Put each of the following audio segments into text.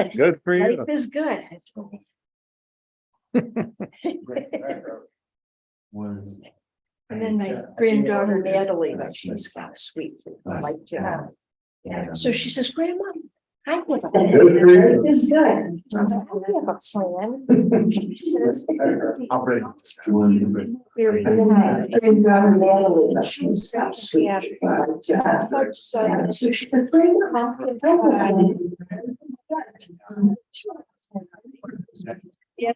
good. Good for Life you. is good. And then my granddaughter Natalie, like she's got a sweet like job. Yeah. So she says, Grandma, I think life is good. I was like, I have a plan. She says, very granddaughter Natalie, she's got a sweet job. So she could bring pumpkin pie. Yeah.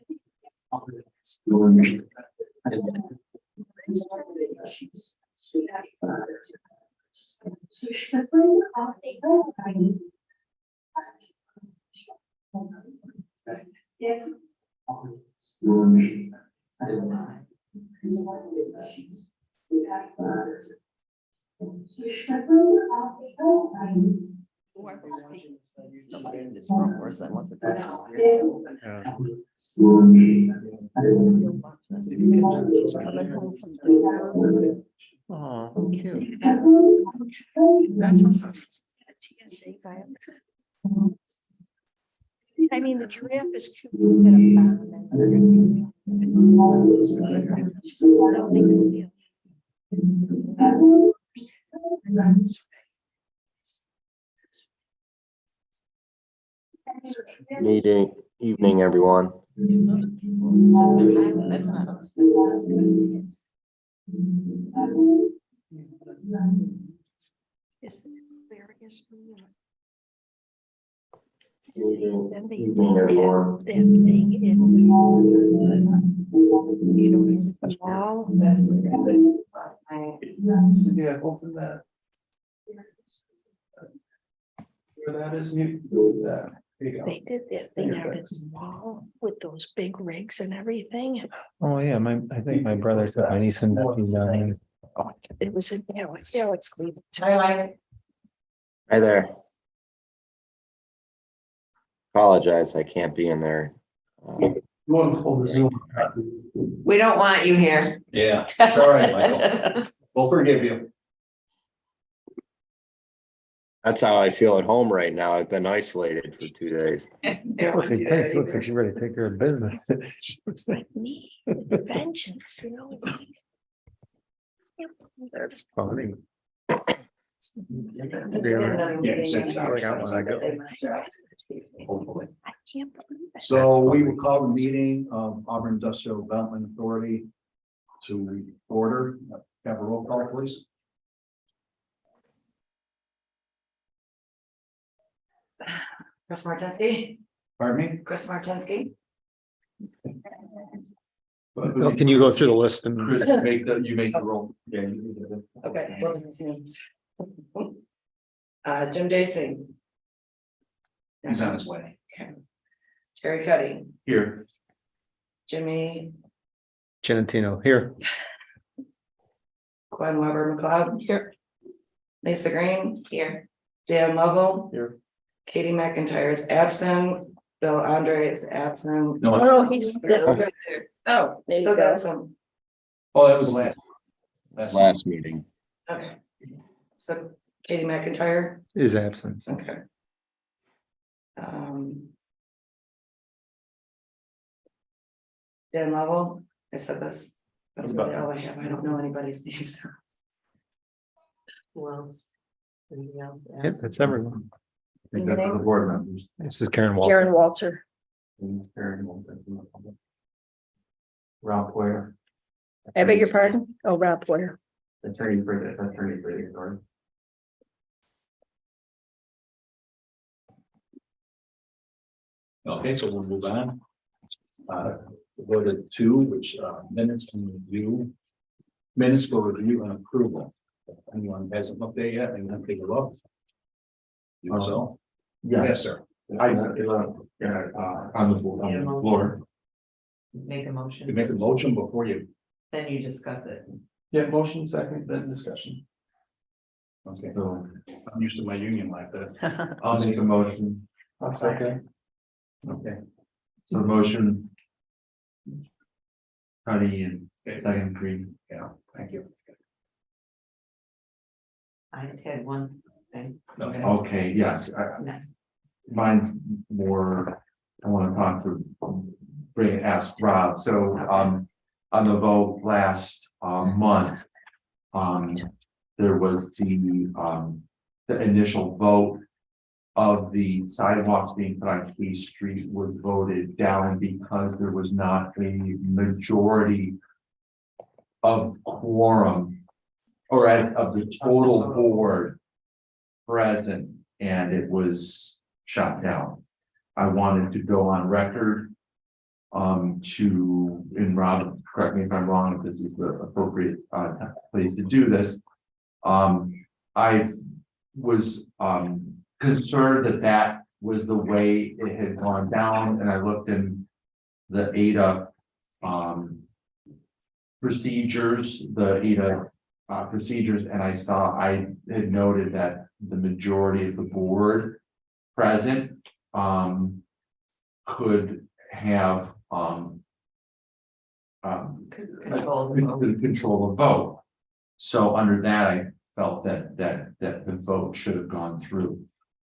Somebody in this room or that wants to go down. She's coming home from the Oh, cute. That's awesome. TSA file. I mean, the giraffe is cute. Look at a barn Evening, everyone. That's not. Is the asparagus blue? Then they Evening, did everyone. that thing in, you know, in the mall. That's Yeah, open that. Where that is, you do that. There you go. They did that thing out in the mall with those big rigs and everything. Oh, yeah, I think my brother took my niece and nephew down there. Oh, it was in Alex Cleveland. Hi there. Apologize, I can't be in there. We don't want you here. Yeah, it's all right, Michael. We'll forgive you. That's how I feel at home right now. I've been isolated for 2 days. Looks like she's ready to take care of business. She looks like me, vengeance, you know, it's like. That's funny. Yeah, I can't believe it. So we will call the meeting of Auburn Industrial Development Authority to order. Have a roll call, please. Chris Martinsky. Pardon me? Chris Martinsky. Well, can you go through the list and? Chris, you make the roll. Yeah. You did it. Okay, what does this mean? Jim Daisy. He's on his way. Okay. Terry Cuddy, Here. Jimmy, Genentino here. Gwen Weber McLeod here. Lisa Green here. Dan Lovell Here. Katie McIntyre is absent. Bill Andre is absent. No. Oh, that's good. Oh, There you so go. that's Oh, that was Last meeting. okay. So Katie McIntyre, Is absent. okay. Dan Lovell, I said this. That's really all I have. I don't know anybody's names. Who else? Anybody else? Yeah, that's everyone. I think that's for the board members. This is Karen Walker. Karen Walter. Rob Ware. I beg your pardon? Oh, Rob Boyer. Attorney for the authority. Okay, so we'll move on. Go to 2, which minutes and review. Minutes for review and approval. If anyone hasn't looked at it yet, and then take a look. You so? Yes, sir. On the floor. Make a You motion, make a motion before you. then you discuss it. Yeah, motion second, then discussion. Okay, So I'm used to my union like that. I'll make a motion. I'll second. Okay. So motion. Honey and second Green. Yeah, thank you. I had one thing. Okay. Okay, yes, mine's more, I want to talk to, ask Rob, so, on the vote last, month. There was the initial vote of the sidewalks being put on Key Street was voted down because there was not a majority of quorum or of the total board present, and it was shot down. I wanted to go on record and Rob, correct me if I'm wrong, if this is the appropriate place to do this. I was concerned that that was the way it had gone down, and I looked in the AIDA procedures, and I had noted that the majority of the board present could have control the vote. So under that, I felt that the vote should have gone through.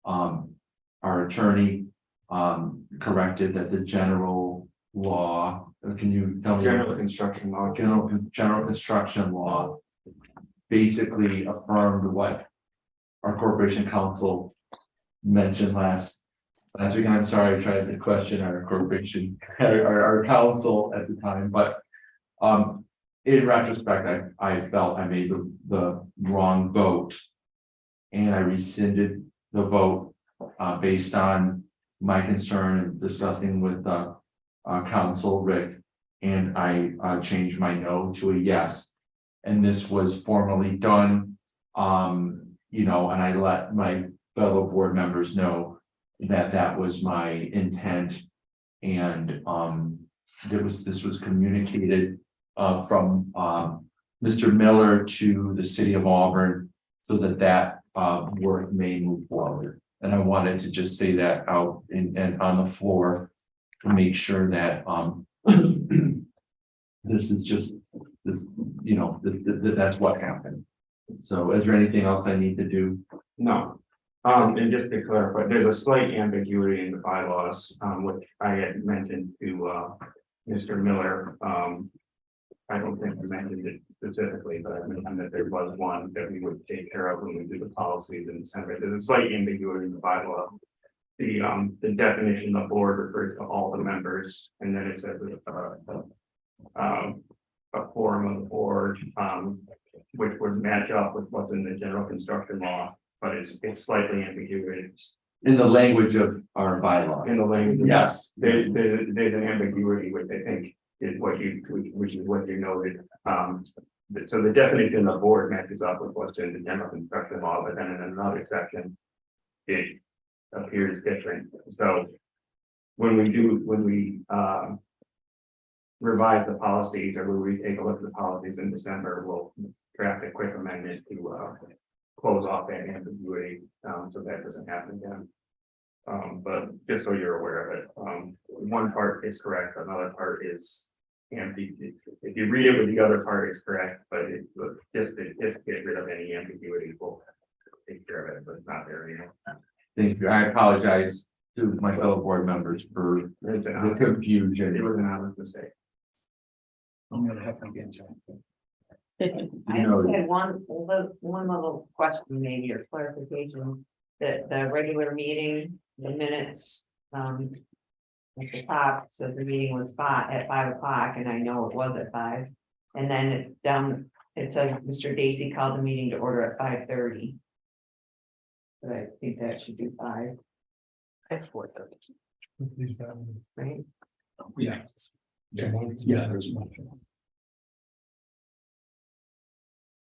Our attorney corrected that the general law, can you tell me? General construction law. General construction law basically affirmed what our corporation counsel mentioned last week. And I'm sorry, I tried to question our corporation, our counsel at the time, but in retrospect, I felt I made the wrong vote, and I rescinded the vote based on my concern and discussing with counsel Rick, and I changed my no to a yes, and this was formally done. And I let my fellow board members know that that was my intent, and this was communicated from Mr. Miller to the city of Auburn, so that work may move forward. And I wanted to just say that out and on the floor to make sure that this is just this, that's what happened. So is there anything else I need to do? No. And just to clarify, there's a slight ambiguity in the bylaws, which I had mentioned to Mr. Miller. I don't think I mentioned it specifically, but I mentioned that there was one that we would take care of when we do the policies in December. There's a slight ambiguity in the bylaw. The definition of board refers to all the members, and then it says a quorum of the board, which would match up with what's in the general construction law, but it's slightly ambiguous. In the language of our bylaws. In the language. Yes. There's an ambiguity, which I think is which is what you noted. So the definition of board matches up with what's in the general construction law, but then in another section, it appears different. So when we revise the policies, or when we take a look at the policies in December, we'll draft a quick amendment to close off that ambiguity, so that doesn't happen again. But just so you're aware of it, one part is correct, another part is ambiguous. If you read it with the other part, it's correct, but just get rid of any ambiguity, we'll take care of it, but it's not there anymore. Thank you. I apologize to my fellow board members for the confusion. It was an honest mistake. I'm gonna have to get John. I just had one little question, maybe, or clarification, that the regular meeting, the minutes, at the top says the meeting was at 5 o'clock, and I know it was at 5. And then it says Mr. Dacey called the meeting to order at 5:30. But I think that should be 5, At 4:30. right? Yeah. Yeah, there's one.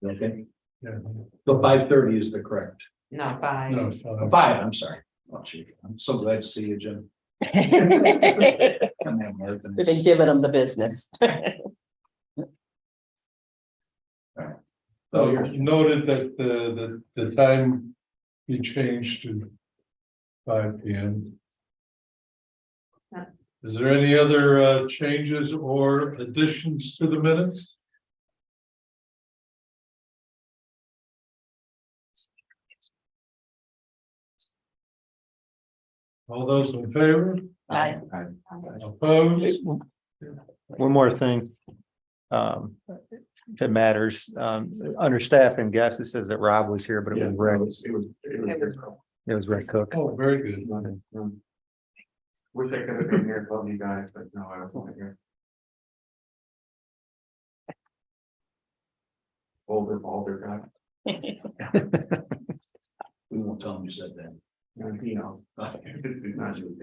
Okay. Yeah. So 5:30 is the correct. No, 5. No, 5, I'm sorry. Oh, gee, I'm so glad to see you, Jim. Come on, Martha. We've been giving them the business. Oh, You noted that the time be changed to 5 p.m. Yeah. Is there any other changes or additions to the minutes? All those in favor? Aye. Opposed? One more thing. If it matters, under staff and guests, it says that Rob was here, but it was Rick. It was Rick Cook. Oh, very good. Wish I could have been here, love you guys, but no, I wasn't here. Older guy. We won't tell them you said that. You know. It's not true.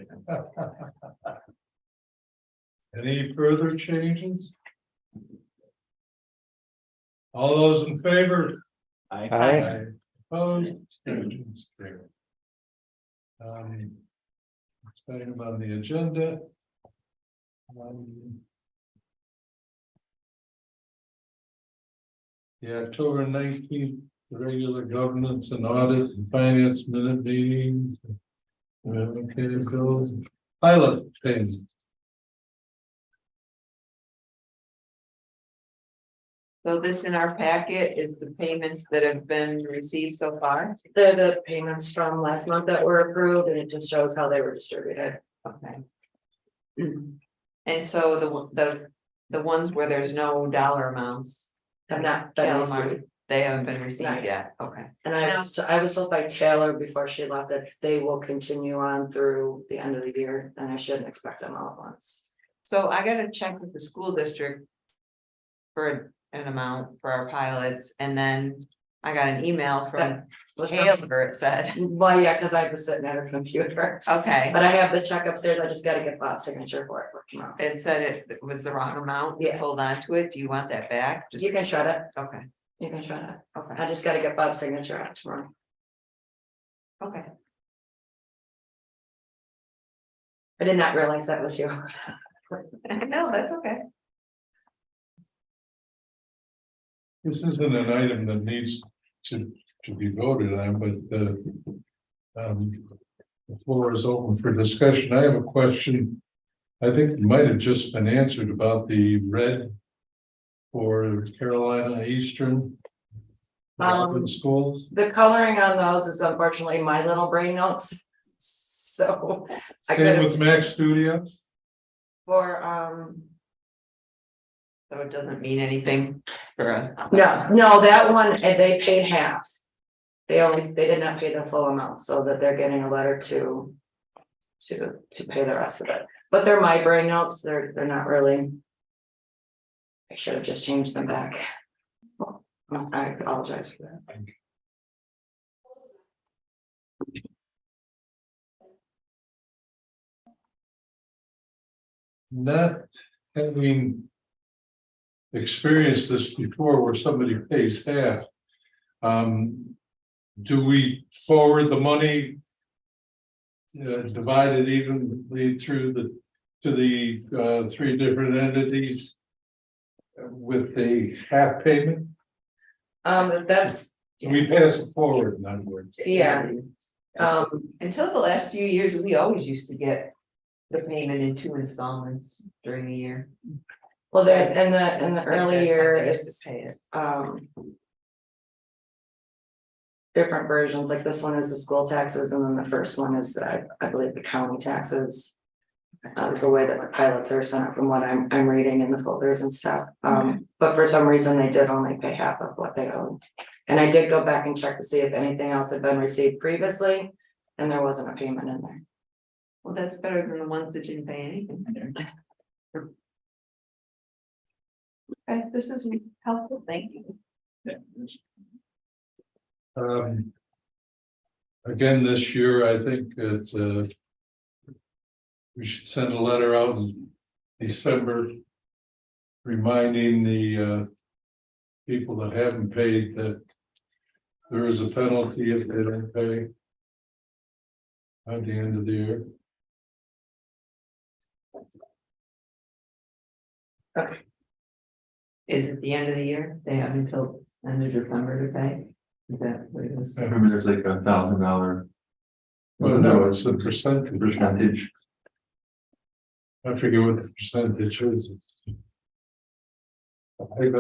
Any further changes? All those in favor? Aye. Opposed? Abstentions? Carried. Next item on the agenda. The October 19th, regular governance and audit and finance minute meetings. Okay, bills, pilot payments. So this in our packet is the payments that have been received so far. They're the payments from last month that were approved, and it just shows how they were distributed. Okay. And so the ones where there's no dollar amounts, Have not been Calamari, received. they haven't been received Not yet, okay. And I was told by Taylor before she left that they will continue on through the end of the year, and I shouldn't expect them all at once. So I gotta check with the school district. For an amount for our pilots, and then I got an email from Was Taylor, it said, Well, yeah, because I was sitting at her computer, okay. but I have the check upstairs. I just gotta get Bob's signature for it for tomorrow. It said it was the wrong amount, just Yeah. hold on to it, do you want that back? Just You can shut it. okay, You can shut it. okay, I just gotta get Bob's signature on it tomorrow. okay. I did not realize that was you. No, that's okay. This isn't an item that needs to be voted on, but the floor is open for discussion. I have a question. I think it might have just been answered about the red for Carolina Eastern schools. The coloring on those is unfortunately my little brain notes. So I Same could with Max Studios. for So it doesn't mean anything for us. no, that one, they paid half. They did not pay the full amount, so that they're getting a letter to pay the rest of it. But they're my brain notes, they're not really. I should have just changed them back. I apologize for that. Not having experienced this before where somebody pays half. Do we forward the money? Divided evenly through to the three different entities. With the half payment, That's, we pass it forward, in other words. yeah. Until the last few years, we always used to get the payment in 2 installments during the year. Well, that in the early year, That's how they used it's to pay it. different versions, like this one is the school taxes, and then the first one is I believe the county taxes. Is the way that the pilots are sent from what I'm reading in the folders and stuff. But for some reason, they did only pay half of what they owed. And I did go back and check to see if anything else had been received previously, and there wasn't a payment in there. Well, that's better than the ones that didn't pay anything. Okay, this is helpful, thank you. Again, this year, I think it's we should send a letter out in December. Reminding the people that haven't paid that there is a penalty if they don't pay. At the end of the year. Okay. Is it the end of the year? They have until end of December to pay? Is that what it was? I remember there's like $1,000. Well, no, it's the percentage. I forget what the percentage is. I think.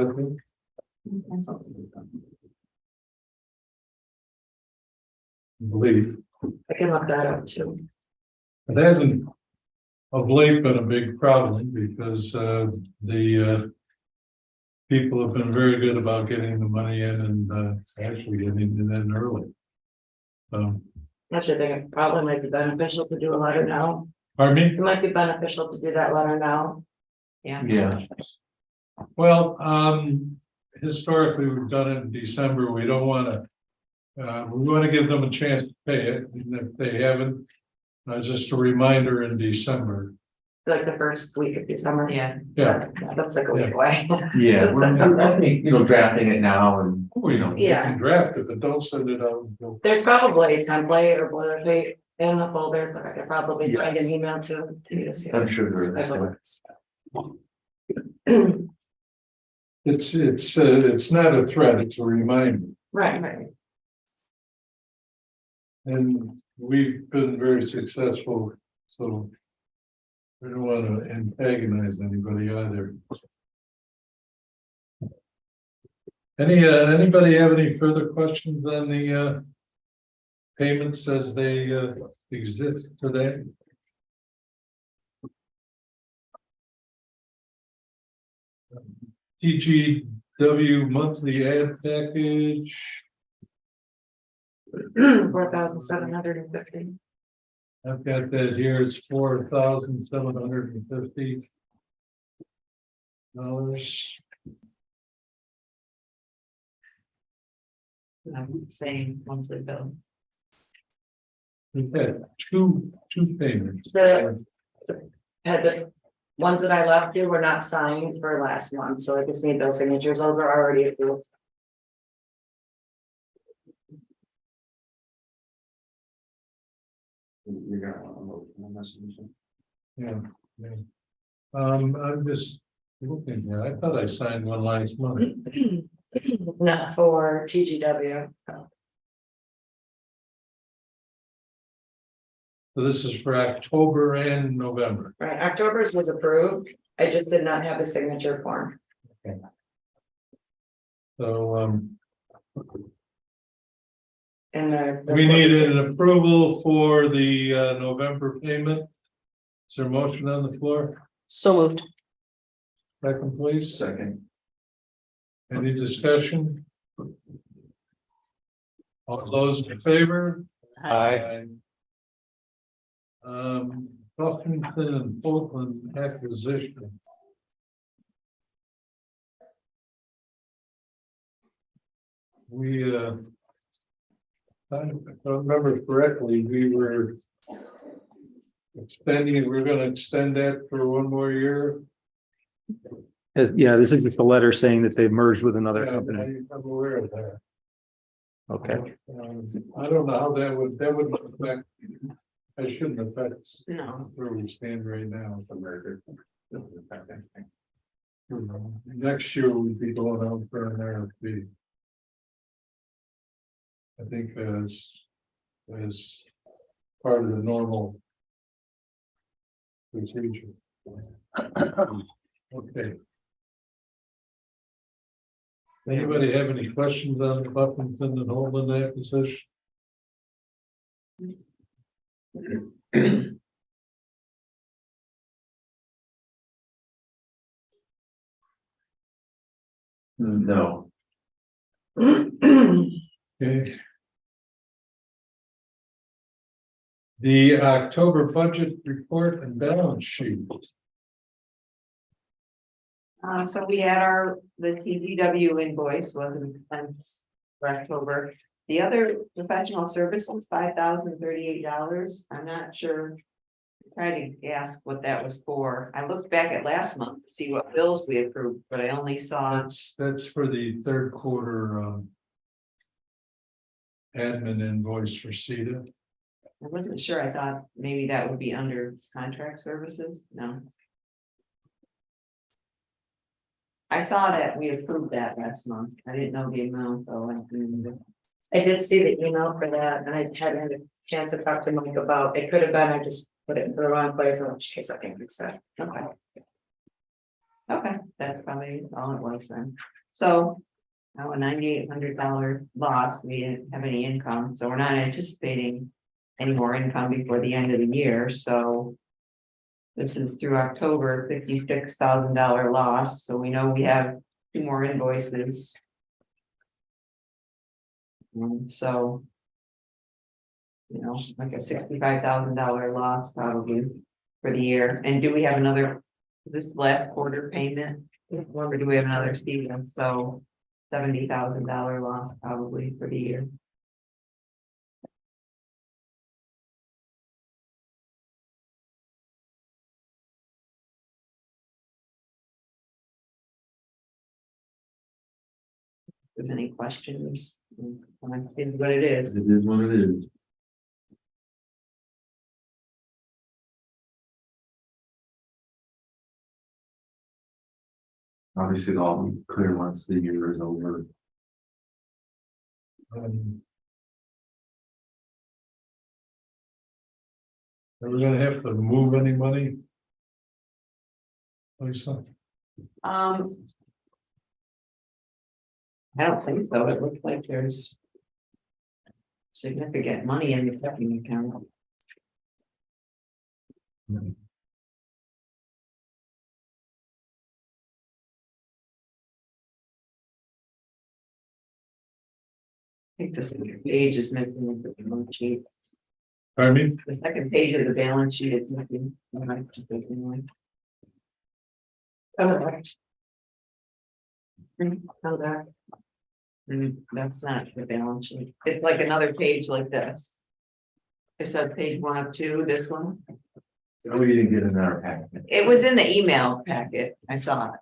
Believe. I can look that up too. It hasn't of late been a big problem because the people have been very good about getting the money in and actually getting it in early. Actually, I think it probably might be beneficial to do a letter now. Pardon me? It might be beneficial to do that letter now. Yeah, Well, historically, we've done it in December. We don't want to. We want to give them a chance to pay it, and if they haven't, just a reminder in December. Like the first week of December. Yeah. Yeah. That's like a week away. yeah, I think, drafting it now and, You know, you Yeah. can draft it, but don't send it out until. There's probably a template or boilerplate in the folders that I could probably find Yes. an email to you to see. I'm sure there is. It's not a threat, it's a reminder. Right. And we've been very successful, so we don't want to antagonize anybody either. Anybody have any further questions on the payments as they exist today? TGW monthly ad package. 4,750. I've got that here, it's $4,750. Same monthly bill. We've had two payments. The ones that I left you were not signed for last month, so I just need those signatures. Those are already approved. You're gonna want to vote on this one. Yeah. I'm just looking here, I thought I signed one last month. Not for TGW. So this is for October and November. Right, October's was approved. I just did not have the signature form. So And we need an approval for the November payment. Is there a motion on the floor? So moved. Second, please. Second. Any discussion? All those in favor? Aye. Buffington and Portland acquisition. We, if I remember correctly, we were we're gonna extend that for one more year. Yeah, this is just a letter saying that they've merged with another Yeah, company. I'm aware of that. Okay. I don't know how that would affect, I shouldn't affect No. where we stand right now. Next year we'd be going out for an RFP. I think as part of the normal procedure. Okay. Anybody have any questions on the Buffington and Holden acquisition? No. Okay. The October budget report and balance sheet. So we had the TGW invoice was an expense for October. The other professional services, $5,038. I'm not sure. I tried to ask what that was for. I looked back at last month to see what bills we approved, but I only saw. That's for the third quarter admin invoice for CETA. I wasn't sure. I thought maybe that would be under contract services. No. I saw that we approved that last month. I didn't know the amount though. I did see the email for that and I hadn't had a chance to talk to Mike about, it could have been, I just put it in the wrong place, in which case I can fix that. Okay. Okay, that's probably all it was then. So, now a $9,800 loss, we didn't have any income, so we're not anticipating any more income before the end of the year, so. This is through October, $56,000 loss, so we know we have 2 more invoices. So. You know, like a $65,000 loss probably for the year, and do we have another, this last quarter payment? Or do we have another season, so $70,000 loss probably for the year. If there's any questions, it's what it is. It is what it is. Obviously, it'll all be clear once the year is over. Are we gonna have to move any money? Lisa? I don't think so, it looks like there's. Significant money in the checking account. I think the second page is missing the balance sheet. Pardon me? The second page of the balance sheet is missing. I might just take it anyway. That's not the balance sheet. It's like another page like this. It said page 1 of 2, this one. Oh, you didn't get in our packet. It was in the email packet. I saw it.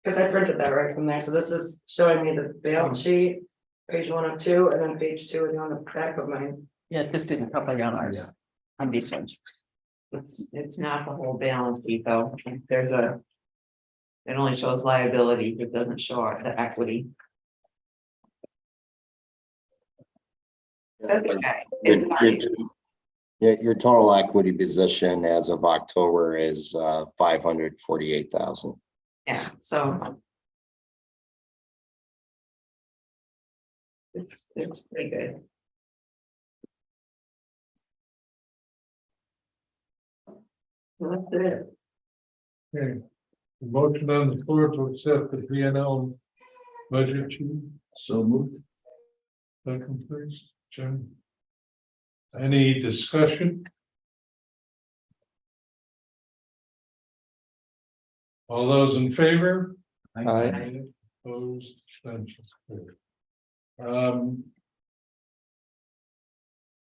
Because I printed that right from there, so this is showing me the balance sheet, page 1 of 2, and then page 2 is on the back of mine. Yeah, it just didn't come on ours, on these ones. It's not the whole balance sheet though. There's a. It only shows liability, it doesn't show the equity. That's okay. It's fine. Your total equity position as of October is 548,000. Yeah, so. It's pretty good. So that's it. Okay. Motion on the floor to accept the P and L budget sheet. So moved. Second, please, Jim. Any discussion? All those in favor? Aye. Opposed, abstentions.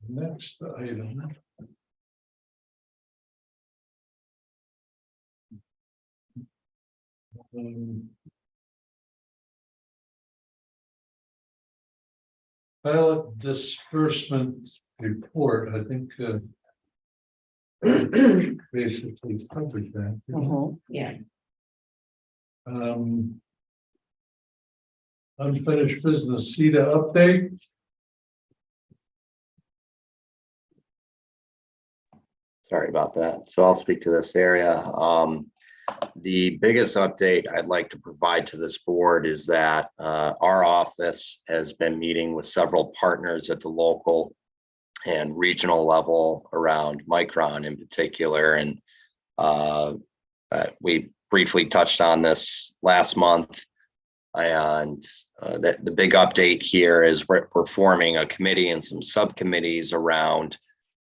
Next item. Pilot disbursement report, I think, basically covered that. Yeah, Unfinished business, CETA update. Sorry about that. So I'll speak to this area. The biggest update I'd like to provide to this board is that our office has been meeting with several partners at the local and regional level around Micron in particular. And we briefly touched on this last month. And the big update here is we're forming a committee and some subcommittees around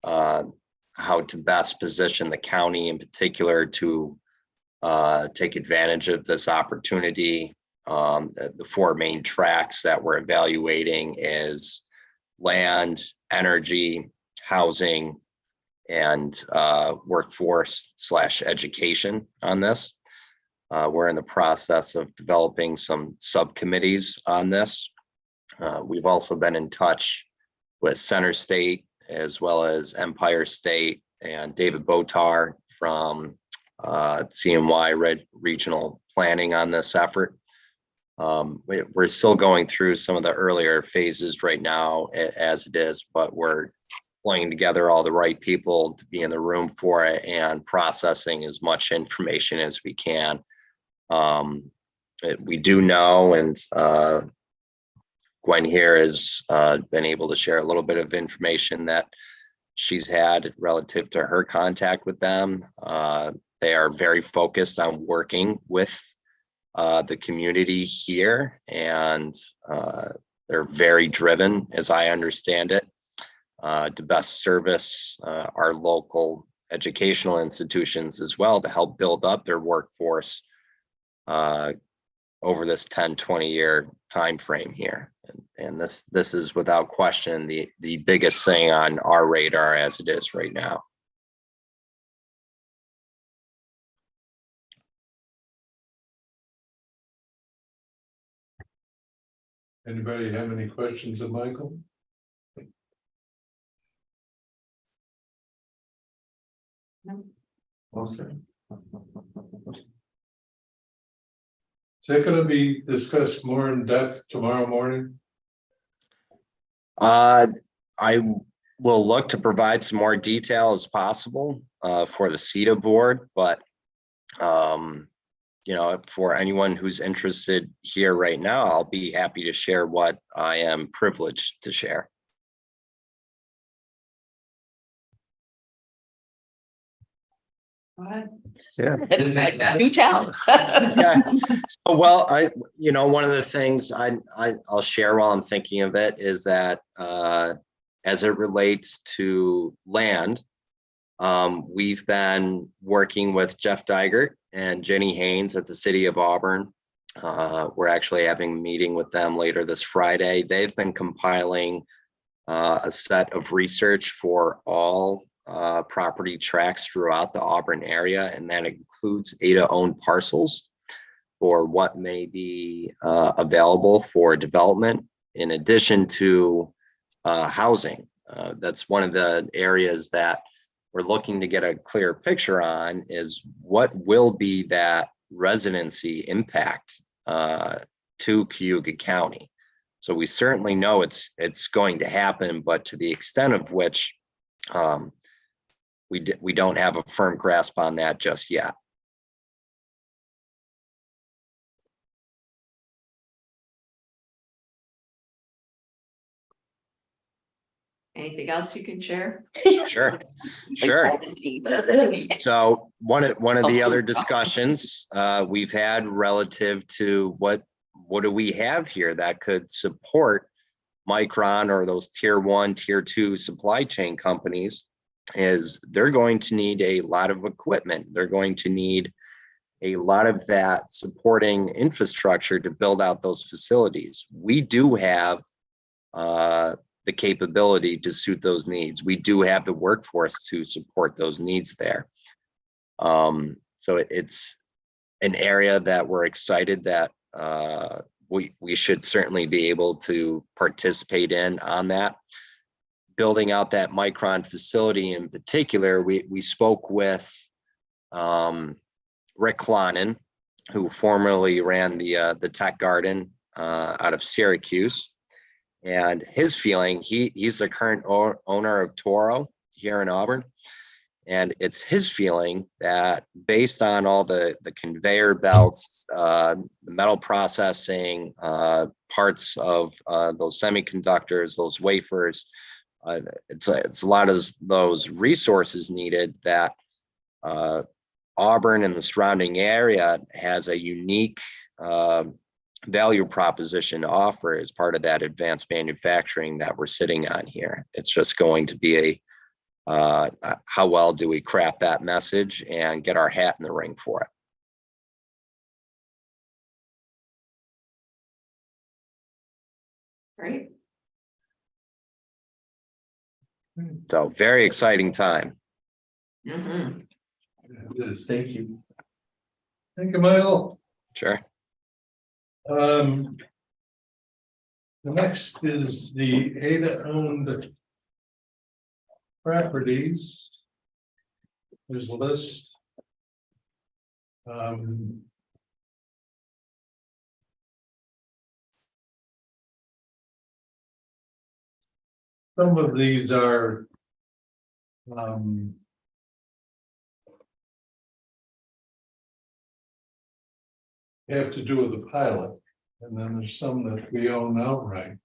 how to best position the county in particular to take advantage of this opportunity. The 4 main tracks that we're evaluating is land, energy, housing, and workforce/education on this. We're in the process of developing some subcommittees on this. We've also been in touch with Center State as well as Empire State and David Botar from CMY Regional Planning on this effort. We're still going through some of the earlier phases right now as it is, but we're pulling together all the right people to be in the room for it and processing as much information as we can. We do know, and Gwen here has been able to share a little bit of information that she's had relative to her contact with them. They are very focused on working with the community here, and they're very driven, as I understand it, to best service our local educational institutions as well, to help build up their workforce over this 10-20 year time frame here. And this is without question the biggest thing on our radar as it is right now. Anybody have any questions of Michael? Well said. Is that going to be discussed more in depth tomorrow morning? I will look to provide some more detail as possible for the CETA board, but you know, for anyone who's interested here right now, I'll be happy to share what I am privileged to share. Yeah. You tell. Yeah. So, well, one of the things I'll share while I'm thinking of it is that as it relates to land, we've been working with Jeff Digert and Jenny Haynes at the City of Auburn. We're actually having a meeting with them later this Friday. They've been compiling a set of research for all property tracts throughout the Auburn area, and that includes AIDA-owned parcels for what may be available for development, in addition to housing. That's one of the areas that we're looking to get a clear picture on, is what will be that residency impact to Cayuga County. So we certainly know it's going to happen, but to the extent of which we don't have a firm grasp on that just yet. Anything else you can share? Sure. So one of the other discussions we've had relative to what do we have here that could support Micron or those tier 1, tier 2 supply chain companies, is they're going to need a lot of equipment. They're going to need a lot of that supporting infrastructure to build out those facilities. We do have the capability to suit those needs. We do have the workforce to support those needs there. So it's an area that we're excited that we should certainly be able to participate in on that. Building out that Micron facility in particular, we spoke with Rick Clonan, who formerly ran the Tech Garden out of Syracuse. And his feeling, he's the current owner of Toro here in Auburn. And it's his feeling that based on all the conveyor belts, the metal processing, parts of those semiconductors, those wafers, it's a lot of those resources needed that Auburn and the surrounding area has a unique value proposition to offer as part of that advanced manufacturing that we're sitting on here. It's just going to be how well do we craft that message and get our hat in the ring for it. Great. So very exciting time. Mm-hmm. It is. Thank you. Thank you, Michael. Sure. The next is the AIDA-owned properties. There's a list. Some of these are have to do with the pilot, and then there's some that we own outright.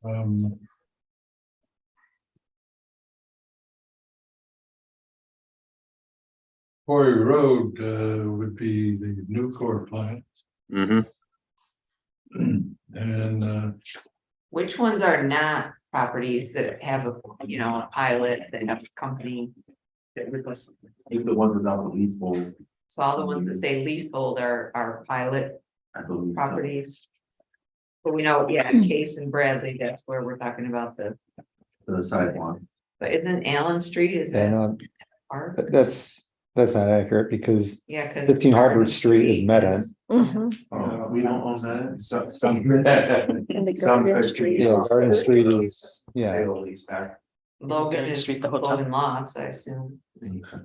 Um, Quarry Road would be the Nucor plant Mhm. and Which ones are not properties that have a, you know, a pilot that have a company? That requests, I think the ones without the leasehold, so all the ones that say leasehold are pilot I believe. properties. But we know, yeah, Case and Bradley, that's where we're talking about For the sidewalk. but isn't Allen Street, is And that part? that's not accurate because Yeah, cause. 15 Harvard Street is Meta. Mhm. We don't own that. Some. And the Some Garden could Street. be, Yeah, Garden Street is, yeah. Sale lease back. Logan is Street, the hotel. Logan Lofts, I assume.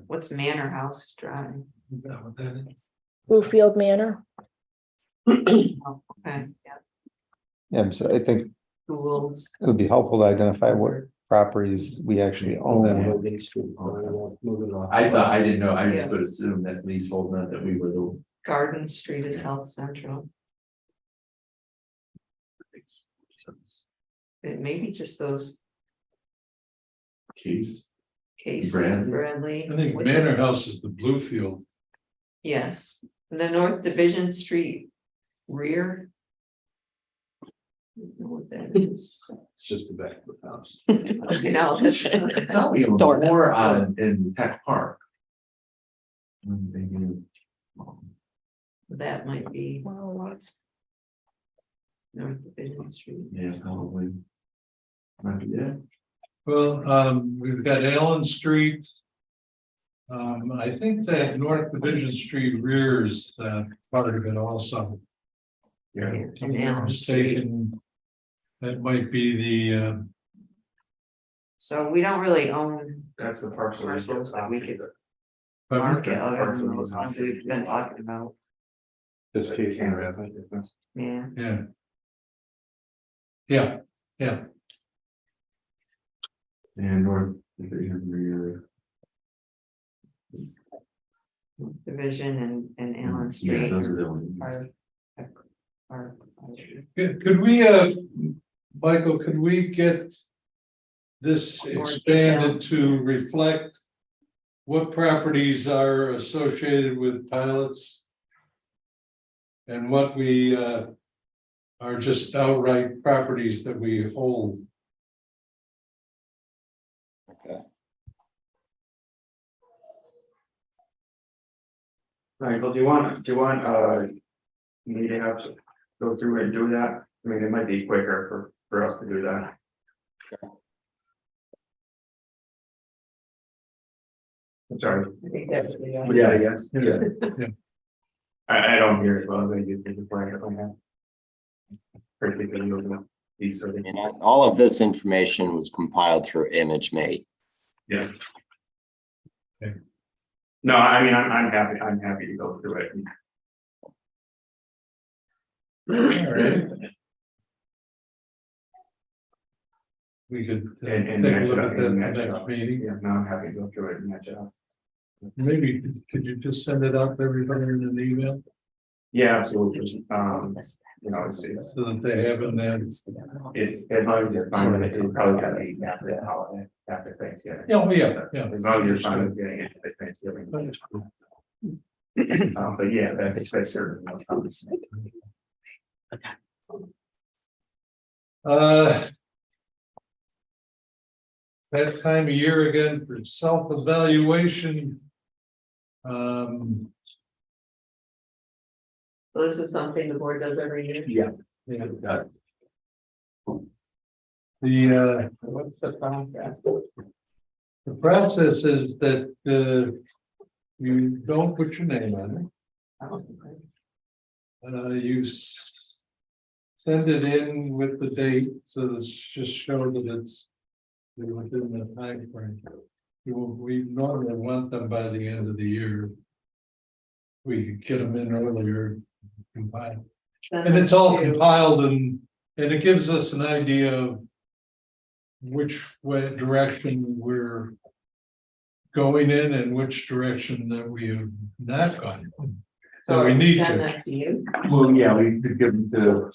What's Manor House Drive? is that what that is? Bluefield Manor. Oh, okay, yeah, Yeah, so I think schools. it would be helpful to identify what properties we actually own. I thought, I didn't know, I Yeah. just would assume that leasehold meant that we were the. Garden Street is Health Central. It may be just those Case. Case Bradley. and Bradley. I think What's it? Manor House is the Bluefield. Yes, the North Division Street rear. I don't know what that is. It's just the back of the house. You know, that's- I thought we owned Door. more on, in Tech Park. Maybe. that might be Wow, lots. North Division Street. Yeah, probably. Might be it. Well, we've got Allen Street. I think that North Division Street rear is part of it also. Yeah. If I'm not mistaken, that might be the So we don't really own That's the parcel. parcels that we could but market other than those ones we've been talking about. This case. Yeah, yeah. Yeah, yeah, And North Division rear. Division and Allen Yeah, Street. those are the only. are- could we, Michael, could we get this More expanded to reflect what properties are associated with pilots? And what we, are just outright properties that we hold? Michael, do you want, me to have to go through and do that? I mean, it might be quicker for us to do that. I'm sorry. I think that's. Yeah, I guess. Yeah. I don't hear it, well, I'm gonna use the flag if I have. Particularly looking at these sort of. And all of this information was compiled through ImageMate. Yeah. Okay. No, I mean, I'm happy to go through it. All right. We could And take a match look it up at that and at match the it next up. meeting. Yeah, no, I'm happy to go through it and match it up. Maybe, could you just send it out to everybody in an email Yeah, absolutely. You know, it's, so that they have it then? as long as you're fine with it, you probably got to eat after the holiday, after Thanksgiving. Yeah. As long as you're fine with getting it at Thanksgiving. But yeah, that's certainly. no problem. That time of year again for self-evaluation. Um, So this is something the board does every year. yeah, Got it. What's the process? the process is that, you don't put your name on it. You send it in with the date, so it's just show that it's within the time frame. We normally want them by the end of the year. We could get them in earlier, compiled. And it's all compiled and it gives us an idea of which way direction we're going in and which direction that we have not gone. So we need Send to. that to you. Well, yeah, we could give them to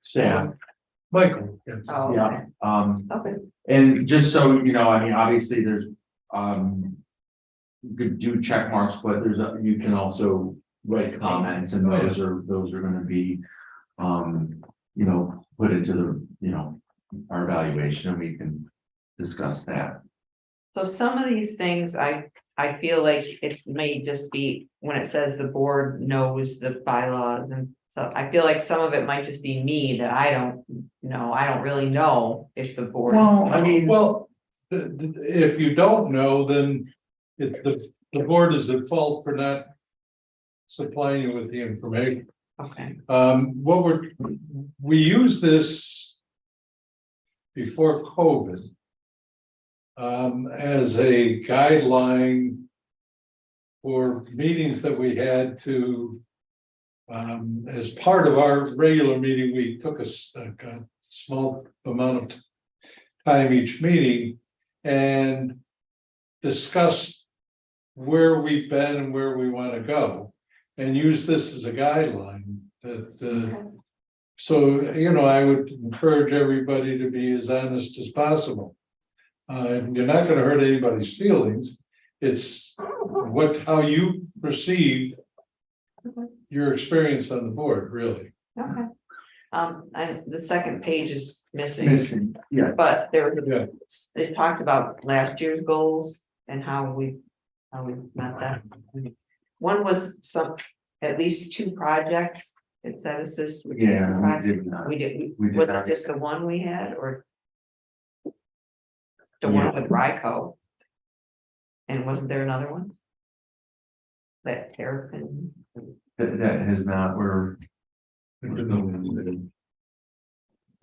staff. Michael. Yes. Oh, okay. Yeah, Okay. and just so you know, I mean, obviously there's, you could do check marks, but you can also write comments and those are gonna be, put into our evaluation and we can discuss that. So some of these things, I feel like it may just be when it says the board knows the bylaws, and so I feel like some of it might just be me that I don't know. I don't really know if the board. Well, I mean, Well, if you don't know, then the board is at fault for not supplying you with the information. Okay, We use this before COVID as a guideline for meetings that we had to, as part of our regular meeting, we took a small amount of time each meeting and discussed where we've been and where we want to go, and use this as a guideline that, so, I would encourage everybody to be as honest as possible. You're not gonna hurt anybody's feelings. It's how you perceive your experience on the board, really. okay. And the second page is missing, yeah, but there was, Yeah. it talked about last year's goals and how we met that. One was at least 2 projects. It said assist with. yeah, we did not. We did, we did was not. it just the one we had, or? The one with Ryko? And wasn't there another one? That Terrapin? That has not, No,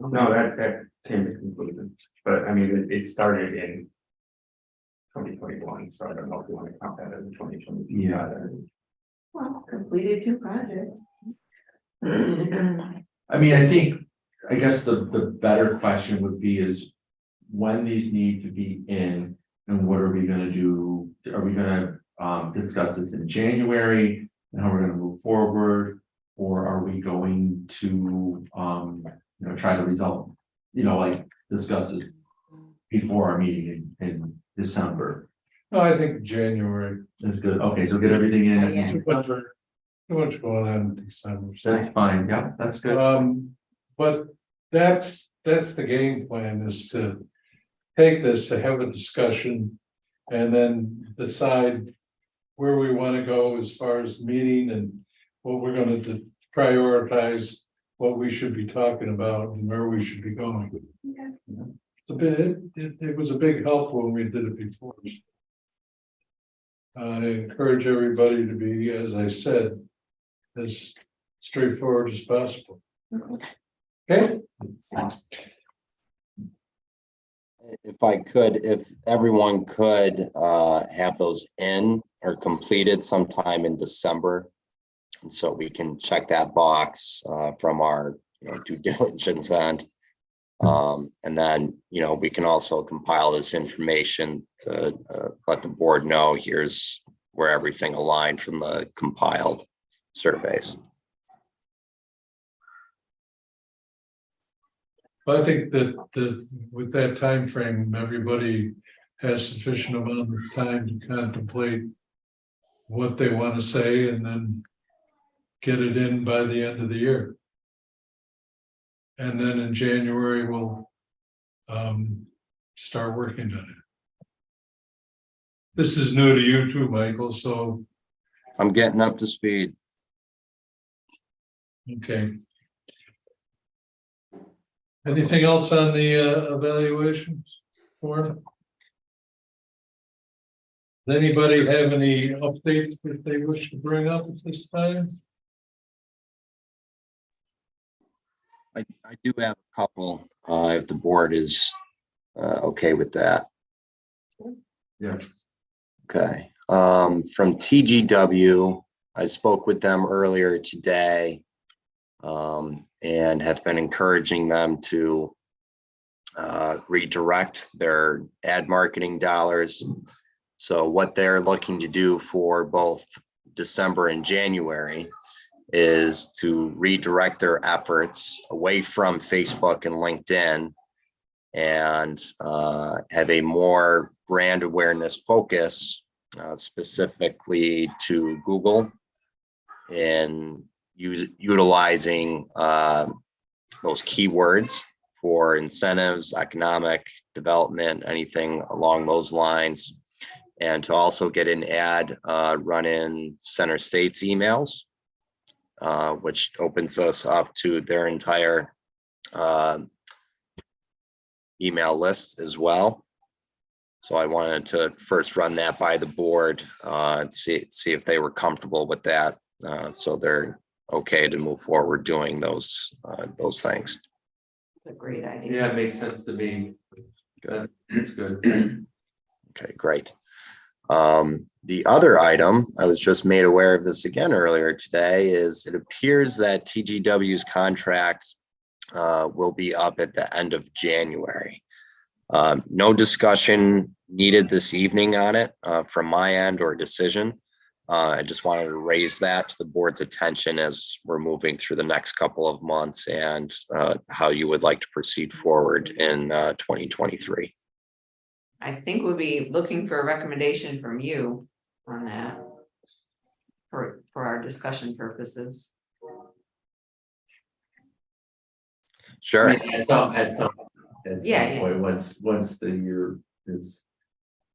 that came to conclusion, but I mean, it started in 2021, so I don't know if you want to count that as 2022. Yeah. Well, completed 2 projects. I mean, I guess the better question would be is when these need to be in and what are we gonna do? Are we gonna discuss this in January and how we're gonna move forward? Or are we going to try to resolve, like discuss it before our meeting in December? No, I think January. That's good. Okay, so get everything in. Yeah. Too much going on in December. That's fine. Yeah, that's good. But that's the game plan, is to take this, to have a discussion, and then decide where we want to go as far as meeting and what we're going to prioritize, what we should be talking about and where we should be going. It was a big help when we did it before. I encourage everybody to be, as I said, as straightforward as possible. Okay? If I could, if everyone could have those in or completed sometime in December. And so we can check that box from our due diligence end. And then, we can also compile this information to let the board know here's where everything aligned from the compiled surveys. I think that with that time frame, everybody has sufficient amount of time to contemplate what they want to say and then get it in by the end of the year. And then in January, we'll start working on it. This is new to you too, Michael, so, I'm getting up to speed. okay. Anything else on the evaluations form? Does anybody have any updates that they wish to bring up at this time? I do have a couple, if the board is okay with that. Yes. Okay, from TGW, I spoke with them earlier today and have been encouraging them to redirect their ad marketing dollars. So what they're looking to do for both December and January is to redirect their efforts away from Facebook and LinkedIn and have a more brand awareness focus specifically to Google and utilizing those keywords for incentives, economic development, anything along those lines. And to also get an ad run in Center State's emails, which opens us up to their entire email list as well. So I wanted to first run that by the board and see if they were comfortable with that. So they're okay to move forward doing those things. It's a great idea. Yeah, it makes sense to me. Good, it's good. Okay, great. The other item, I was just made aware of this again earlier today, is it appears that TGW's contract will be up at the end of January. No discussion needed this evening on it from my end or decision. I just wanted to raise that to the board's attention as we're moving through the next couple of months and how you would like to proceed forward in 2023. I think we'll be looking for a recommendation from you on that. For our discussion purposes. Sure. At some Yeah. point, once the year is.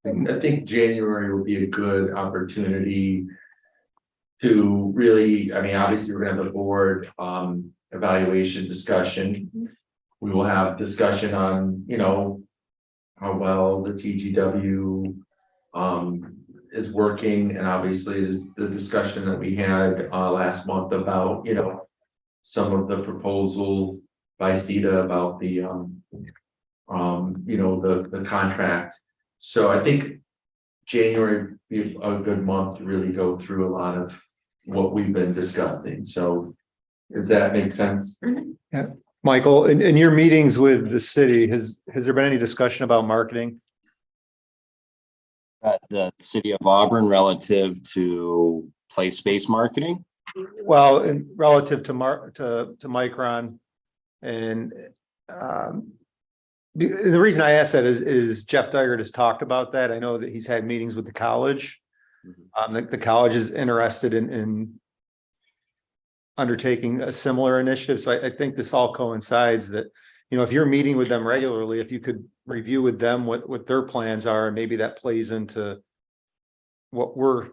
I think January will be a good opportunity to really, I mean, obviously, we're gonna have the board evaluation discussion. We will have discussion on, you know, how well the TGW is working, and obviously is the discussion that we had last month about, you know, some of the proposals by CEDA about the you know, the contract. So I think January would be a good month to really go through a lot of what we've been discussing. So does that make sense? Michael, in your meetings with the city, has there been any discussion about marketing? The city of Auburn relative to place-based marketing? Well, in relative to Micron, and the reason I ask that is Jeff Dygert has talked about that. I know that he's had meetings with the college. The college is interested in undertaking a similar initiative. So I think this all coincides that, you know, if you're meeting with them regularly, if you could review with them what their plans are, and maybe that plays into what we're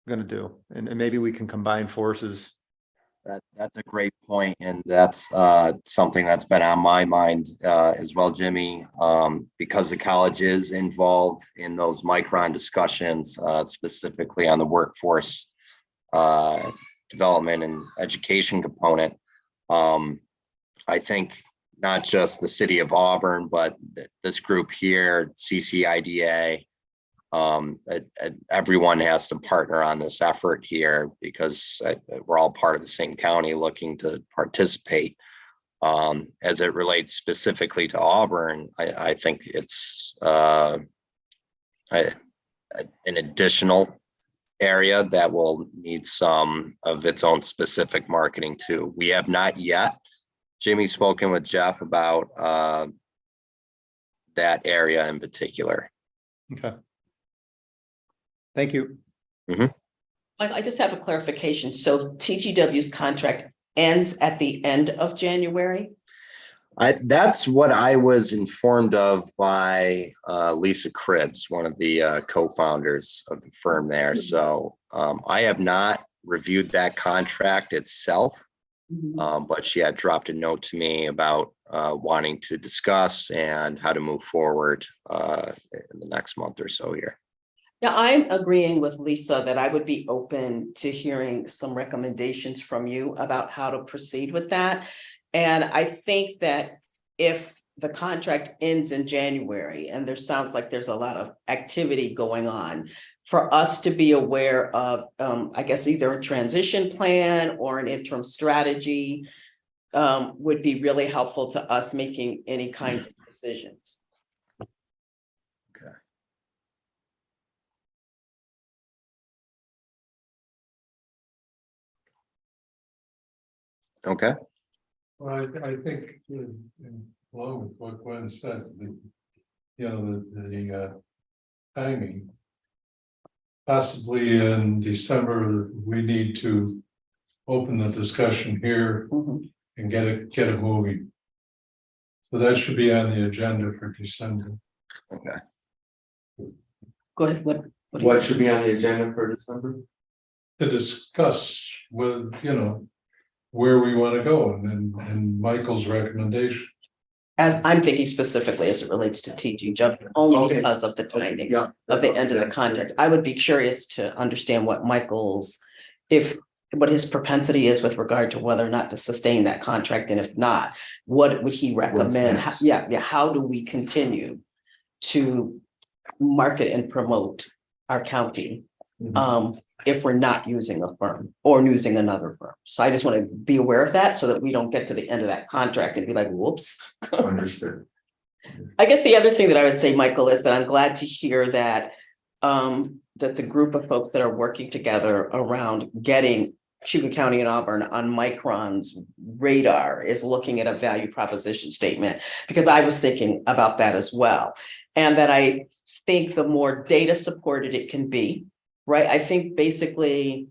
going to do, and maybe we can combine forces. That's a great point, and that's something that's been on my mind as well, Jimmy, because the college is involved in those Micron discussions, specifically on the workforce development and education component. I think not just the city of Auburn, but this group here, CCIDA, everyone has to partner on this effort here because we're all part of the same county looking to participate. As it relates specifically to Auburn, I think it's an additional area that will need some of its own specific marketing too. We have not yet, Jimmy, spoken with Jeff about that area in particular. Okay. Thank you. I just have a clarification. So TGW's contract ends at the end of January? That's what I was informed of by Lisa Cribbs, one of the co-founders of the firm there. So I have not reviewed that contract itself, but she had dropped a note to me about wanting to discuss and how to move forward in the next month or so here. Yeah, I'm agreeing with Lisa that I would be open to hearing some recommendations from you about how to proceed with that. And I think that if the contract ends in January and there sounds like there's a lot of activity going on, for us to be aware of, I guess, either a transition plan or an interim strategy would be really helpful to us making any kinds of decisions. Okay, Well, I think, along with what Gwen said, the timing. Possibly in December, we need to open the discussion here Mhm. and get it moving. So that should be on the agenda for December. okay. Go ahead, what? do you- What should be on the agenda for December? To discuss with, where we want to go and Michael's recommendation. As I'm thinking specifically as it relates to teaching jump, only Okay. because of the timing Yeah. of the end of the contract. I would be curious to understand what Michael's, what his propensity is with regard to whether or not to sustain that contract, and if not, what would he recommend? next? Yeah, how do we continue to market and promote our county? If we're not using a firm or using another firm. So I just want to be aware of that so that we don't get to the end of that contract and be like, whoops. Understood. I guess the other thing that I would say, Michael, is that I'm glad to hear that that the group of folks that are working together around getting Cuba County and Auburn on Micron's radar is looking at a value proposition statement, because I was thinking about that as well. And that I think the more data supported it can be, right? I think basically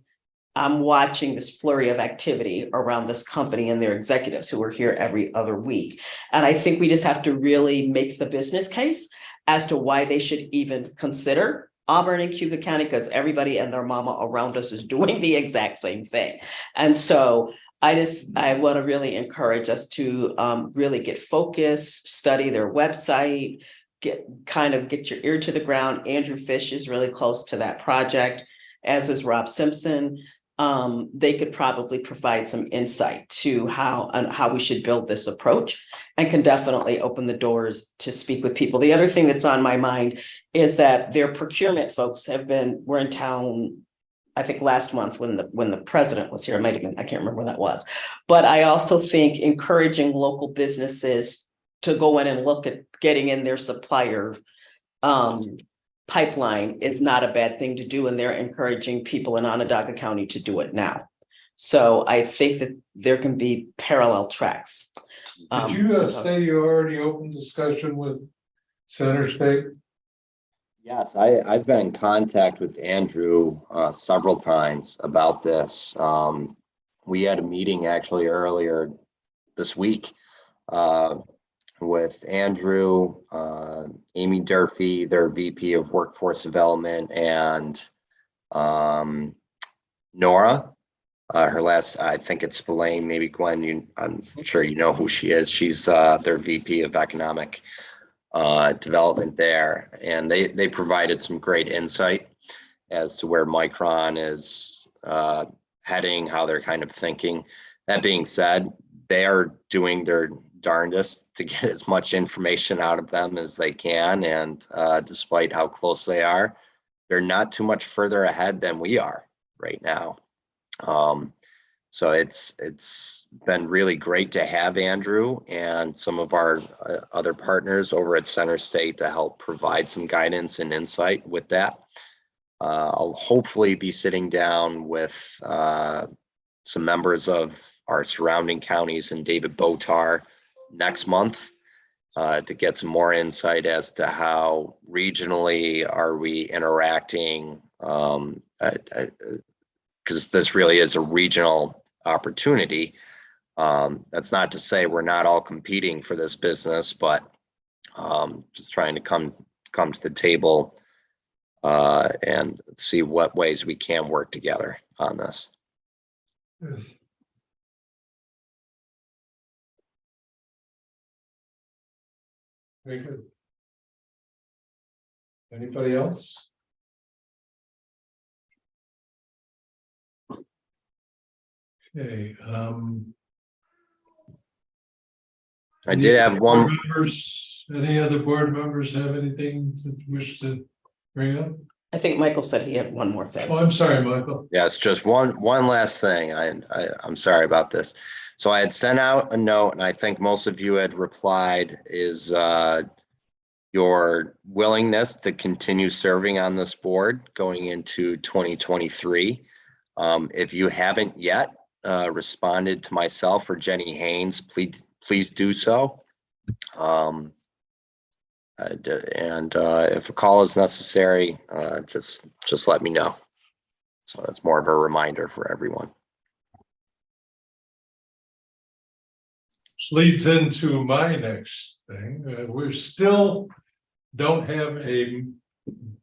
I'm watching this flurry of activity around this company and their executives who are here every other week. And I think we just have to really make the business case as to why they should even consider Auburn and Cuba County, because everybody and their mama around us is doing the exact same thing. And so I want to really encourage us to really get focused, study their website, get your ear to the ground. Andrew Fish is really close to that project, as is Rob Simpson. They could probably provide some insight to how we should build this approach, and can definitely open the doors to speak with people. The other thing that's on my mind is that their procurement folks were in town, I think last month when the president was here. It might have been, I can't remember when that was. But I also think encouraging local businesses to go in and look at getting in their supplier pipeline is not a bad thing to do, and they're encouraging people in Onondaga County to do it now. So I think that there can be parallel tracks. Did you say you already opened discussion with Center State? Yes, I've been in contact with Andrew several times about this. We had a meeting actually earlier this week with Andrew, Amy Durfee, their VP of Workforce Development, and Nora. Her last, I think it's Spillane, maybe Gwen, I'm sure you know who she is. She's their VP of Economic Development there. And they provided some great insight as to where Micron is heading, how they're kind of thinking. That being said, they are doing their darndest to get as much information out of them as they can. And despite how close they are, they're not too much further ahead than we are right now. So it's been really great to have Andrew and some of our other partners over at Center State to help provide some guidance and insight with that. I'll hopefully be sitting down with some members of our surrounding counties and David Botar next month to get some more insight as to how regionally are we interacting, because this really is a regional opportunity. That's not to say we're not all competing for this business, but just trying to come to the table and see what ways we can work together on this. Yes. Very good. Anybody else? Okay, I did have one. Any other board members have anything that you wish to bring up? I think Michael said he had one more thing. Oh, I'm sorry, Michael. Yes, just one last thing. I'm sorry about this. So I had sent out a note, and I think most of you had replied, is your willingness to continue serving on this board going into 2023. If you haven't yet, responded to myself or Jenny Haynes, please do so. If a call is necessary, just let me know. So that's more of a reminder for everyone. Which leads into my next thing. We're still don't have a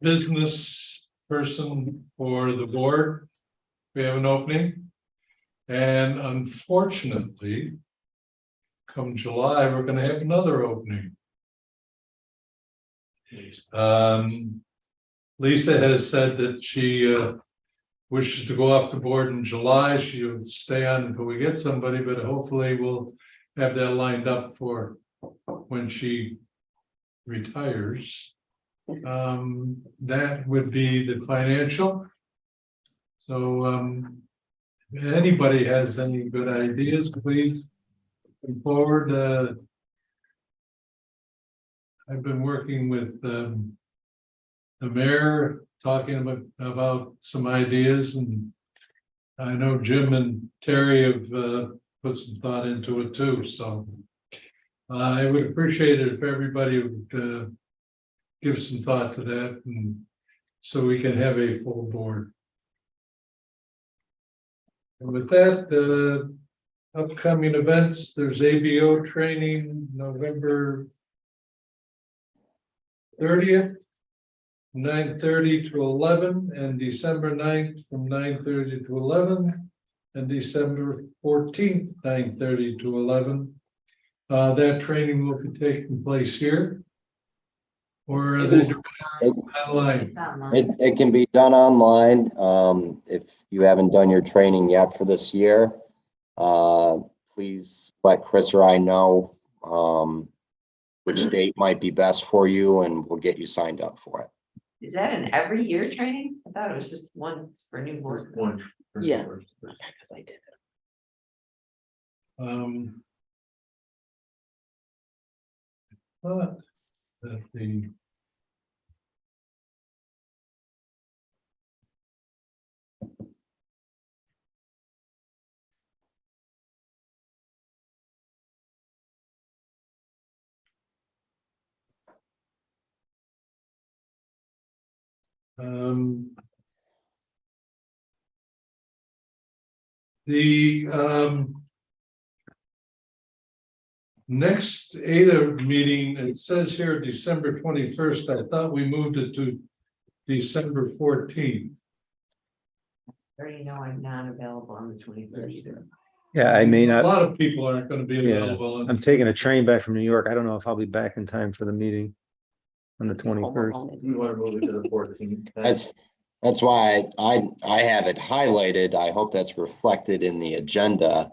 business person for the board. We have an opening. And unfortunately, come July, we're going to have another opening. Lisa has said that she wishes to go off the board in July. She'll stay on until we get somebody, but hopefully we'll have that lined up for when she retires. That would be the financial. So if anybody has any good ideas, please come forward. I've been working with the mayor, talking about some ideas, and I know Jim and Terry have put some thought into it too. So I would appreciate it if everybody would give some thought to that, and so we can have a full board. And with that, upcoming events, there's ABO training November 30th, 9:30 to 11, and December 9th from 9:30 to 11, and December 14th, 9:30 to 11. That training will be taking place here. Or are they online? It's online. It can be done online. If you haven't done your training yet for this year, please let Chris or I know which date might be best for you, and we'll get you signed up for it. Is that an every year training? I thought it was just once for new board. One. Yeah. Because I did. But that the next AIDA meeting, it says here December 21st. I thought we moved it to December 14th. Already know I'm not available on the 21st. Yeah, I may A not, lot of people aren't going to be Yeah, available. I'm taking a train back from New York. I don't know if I'll be back in time for the meeting on the 21st. We want to move it to the 14th. That's why I have it highlighted. I hope that's reflected in the agenda.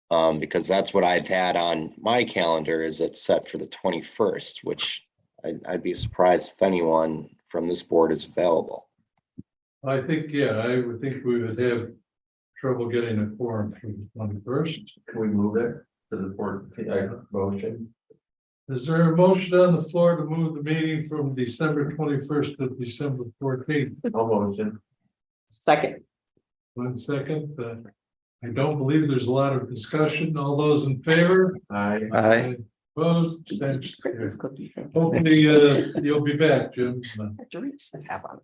Because that's what I've had on my calendar, is it's set for the 21st, which I'd be surprised if anyone from this board is available. I think, yeah, I would think we would have trouble getting a quorum for the 21st. Can we move it to the 14th motion? Is there a motion on the floor to move the meeting from December 21st to December 14th? No motion. Second. 1 second. I don't believe there's a lot of discussion. All those in favor? Aye. Opposed? Abstentions? Christmas cookies. and Hopefully, you'll be back, Jim. Drinks that have on.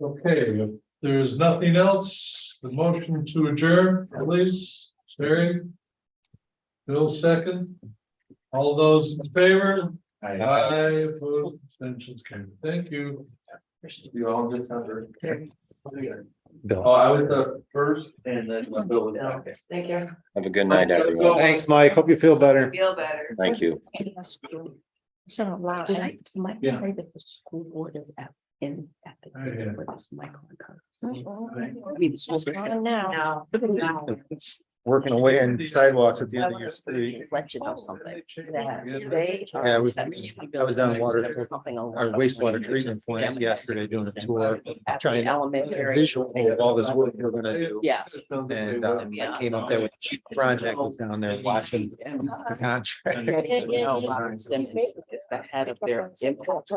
Okay, if there's nothing else, the motion to adjourn, please. Terry? Bill, second. All those in favor? Aye, opposed, abstentions, carried. Thank you. You all just have to. Bill. Oh, I was the first and then Bill was second. Thank you. Have a good night, everyone. Thanks, Mike. Hope you feel better. Feel better. Thank you. It's not allowed. I might Yeah. say that the school board is at the Yeah. with this Michael and Carlos. I mean, it's gone now. No. working away on sidewalks at the end of your street. Let you know something. That they are- Yeah, I was down water, Pumping a lot our of wastewater money treatment into plant yesterday doing a tour, at the trying to elementary. visual of all this work we're gonna do. Yeah. And I came up there with Chief Project was down there watching And the contract. you know, Robert Simmons is the head of their impact, which